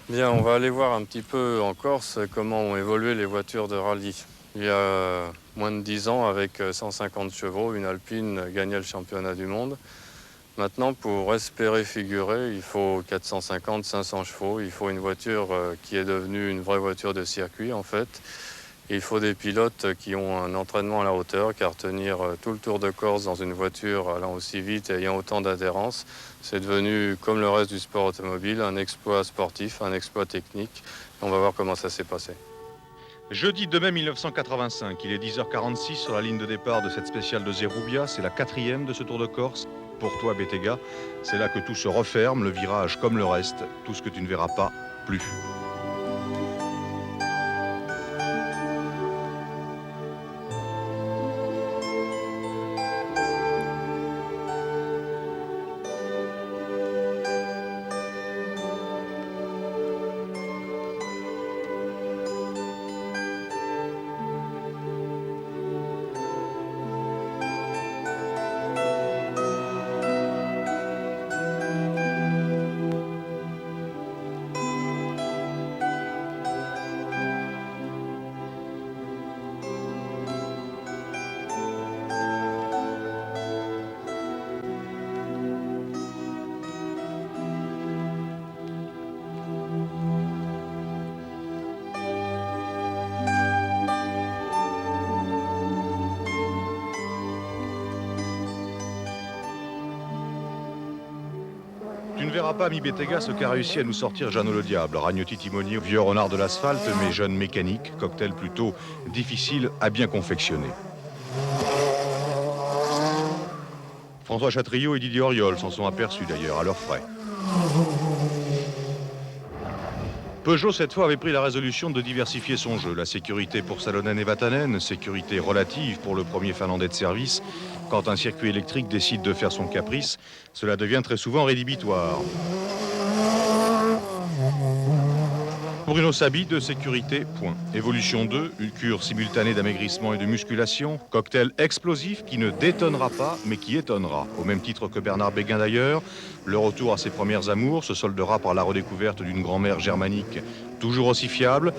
Bien, on va aller voir un petit peu en Corse comment ont évolué les voitures de rallye. Il y a moins de 10 ans, avec 150 chevaux, une Alpine gagnait le championnat du monde. Maintenant, pour espérer figurer, il faut 450, 500 chevaux. Il faut une voiture qui est devenue une vraie voiture de circuit, en fait. Et il faut des pilotes qui ont un entraînement à la hauteur, car tenir tout le Tour de Corse dans une voiture allant aussi vite et ayant autant d'adhérence, c'est devenu, comme le reste du sport automobile, un exploit sportif, un exploit technique. On va voir comment ça s'est passé. Jeudi 2 mai 1985, il est 10h46 sur la ligne de départ de cette spéciale de Zerubia. C'est la 4e de ce Tour de Corse. Pour toi, Bettega, c'est là que tout se referme, le virage comme le reste, tout ce que tu ne verras pas plus. Tu ne verras pas, mi Bettega, ce qu'a réussi à nous sortir Jeannot le Diable. Ragnotti timonier, vieux renard de l'asphalte, mais jeune mécanique, cocktail plutôt difficile à bien confectionner. François Chatriot et Didier Auriol s'en sont aperçus d'ailleurs, à leurs frais. Peugeot, cette fois, avait pris la résolution de diversifier son jeu. La sécurité pour Salonen et Vatanen, sécurité relative pour le premier finlandais de service. Quand un circuit électrique décide de faire son caprice, cela devient très souvent rédhibitoire. Bruno Sabi, de sécurité, point. Évolution 2, une cure simultanée d'amaigrissement et de musculation. Cocktail explosif qui ne détonnera pas, mais qui étonnera. Au même titre que Bernard Béguin d'ailleurs, le retour à ses premières amours se soldera par la redécouverte d'une grand-mère germanique toujours aussi fiable.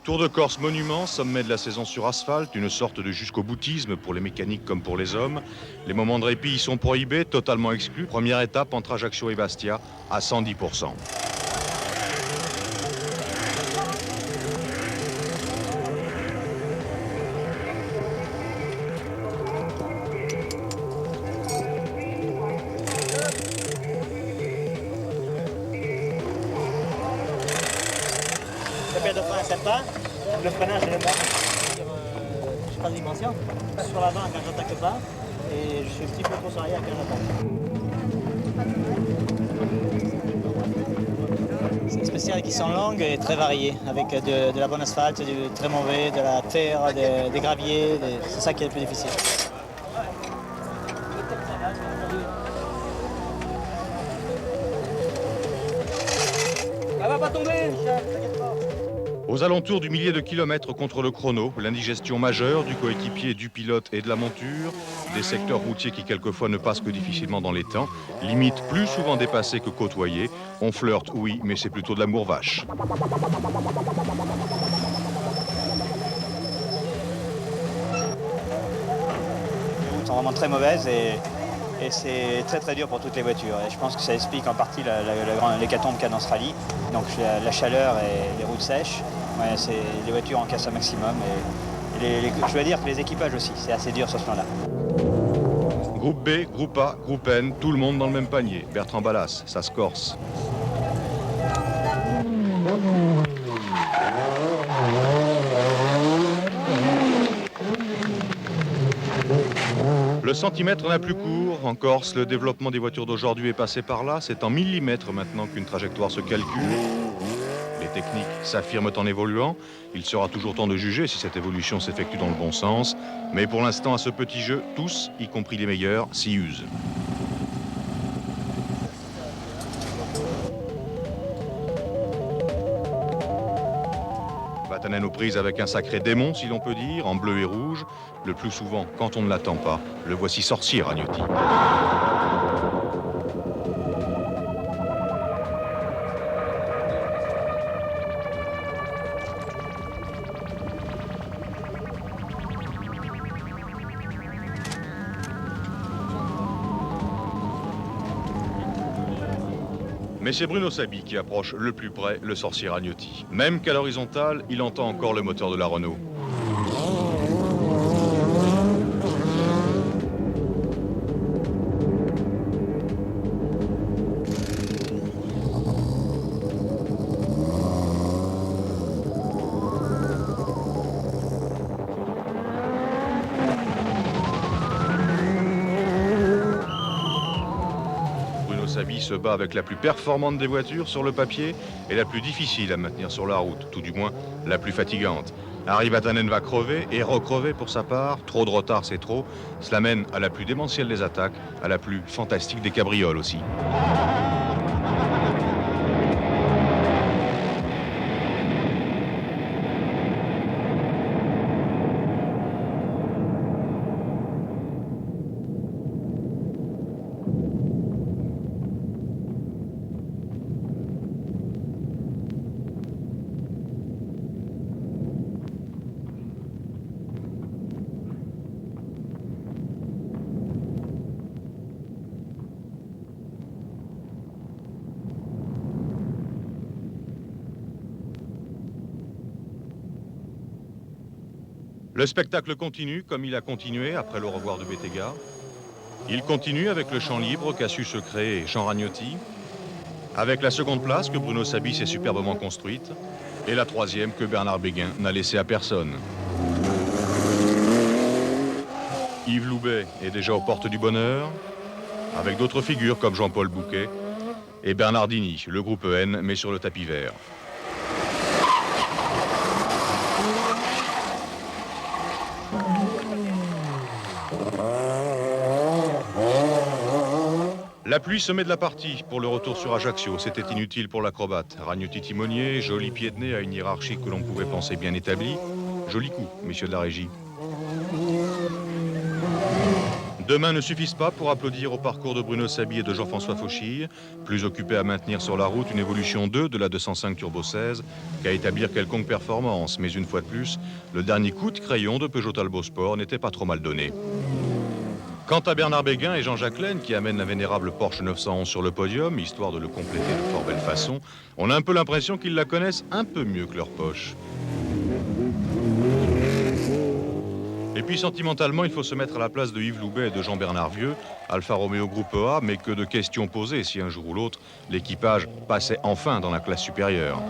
Tour de Corse monument, sommet de la saison sur asphalte, une sorte de jusqu'au boutisme pour les mécaniques comme pour les hommes. Les moments de répit y sont prohibés, totalement exclus. Première étape entre Ajaccio et Bastia à 110%. Le pied de frein sympa, le freinage est bon. Je sais pas de dimension. Sur l'avant quand j'attaque pas et je suis un petit peu trop sur l'arrière quand j'attaque. C'est des spéciales qui sont longues et très variées, avec de la bonne asphalte, du très mauvais, de la terre, des graviers, c'est ça qui est le plus difficile. Ça va pas tomber, Michel, t'inquiète pas. Aux alentours du millier de kilomètres contre le chrono, l'indigestion majeure du coéquipier, du pilote et de la monture, des secteurs routiers qui quelquefois ne passent que difficilement dans les temps, limite plus souvent dépassés que côtoyés. On flirte, oui, mais c'est plutôt de l'amour vache. Les routes sont vraiment très mauvaises et c'est très très dur pour toutes les voitures. Et je pense que ça explique en partie l'hécatombe qu'il y a dans ce rallye. Donc la chaleur et les routes sèches, ouais, les voitures encaissent un maximum. Et je dois dire que les équipages aussi, c'est assez dur sur ce plan-là. Groupe B, groupe A, groupe N, tout le monde dans le même panier. Bertrand Ballas, ça se corse. Le centimètre n'a plus cours. En Corse, le développement des voitures d'aujourd'hui est passé par là. C'est en millimètres maintenant qu'une trajectoire se calcule. Les techniques s'affirment en évoluant. Il sera toujours temps de juger si cette évolution s'effectue dans le bon sens. Mais pour l'instant, à ce petit jeu, tous, y compris les meilleurs, s'y usent. Vatanen aux prises avec un sacré démon, si l'on peut dire, en bleu et rouge. Le plus souvent, quand on ne l'attend pas, le voici sorcier Ragnotti. Mais c'est Bruno Sabi qui approche le plus près le sorcier Ragnotti. Même qu'à l'horizontale, il entend encore le moteur de la Renault. Sabi se bat avec la plus performante des voitures sur le papier et la plus difficile à maintenir sur la route, tout du moins la plus fatigante. Harry Vatanen va crever et recrever pour sa part. Trop de retard, c'est trop. Cela mène à la plus démentielle des attaques, à la plus fantastique des cabrioles aussi. Le spectacle continue comme il a continué après le au revoir de Bettega. Il continue avec le champ libre qu'a su se créer Jean Ragnotti, avec la seconde place que Bruno Sabi s'est superbement construite, et la troisième que Bernard Béguin n'a laissée à personne. Yves Loubet est déjà aux portes du bonheur, avec d'autres figures comme Jean-Paul Bouquet et Bernardini, le groupe EN, met sur le tapis vert. La pluie se met de la partie pour le retour sur Ajaccio. C'était inutile pour l'acrobate. Ragnotti timonier, joli pied de nez à une hiérarchie que l'on pouvait penser bien établie. Joli coup, messieurs de la régie. Deux mains ne suffisent pas pour applaudir au parcours de Bruno Sabi et de Jean-François Fauchille, plus occupés à maintenir sur la route une évolution 2 de la 205 Turbo 16 qu'à établir quelconque performance. Mais une fois de plus, le dernier coup de crayon de Peugeot Talbot Sport n'était pas trop mal donné. Quant à Bernard Béguin et Jean-Jacques Laine, qui amènent la vénérable Porsche 911 sur le podium, histoire de le compléter de fort belle façon, on a un peu l'impression qu'ils la connaissent un peu mieux que leur poche. Et puis sentimentalement, il faut se mettre à la place de Yves Loubet et de Jean-Bernard Vieux, Alfa Romeo Groupe A, mais que de questions posées si un jour ou l'autre, l'équipage passait enfin dans la classe supérieure.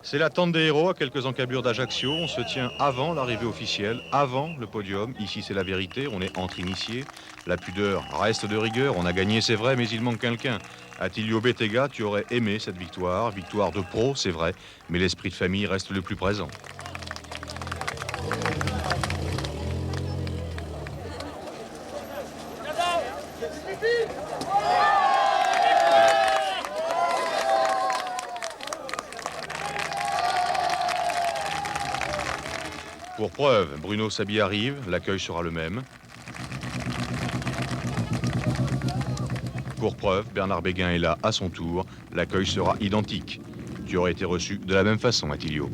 C'est l'attente des héros à quelques encablures d'Ajaccio. On se tient avant l'arrivée officielle, avant le podium. Ici, c'est la vérité, on est entre initiés. La pudeur reste de rigueur. On a gagné, c'est vrai, mais il manque quelqu'un. Attilio Bettega, tu aurais aimé cette victoire. Victoire de pro, c'est vrai, mais l'esprit de famille reste le plus présent. Pour preuve, Bruno Sabi arrive, l'accueil sera le même. Pour preuve, Bernard Béguin est là à son tour, l'accueil sera identique. Tu aurais été reçu de la même façon, Attilio.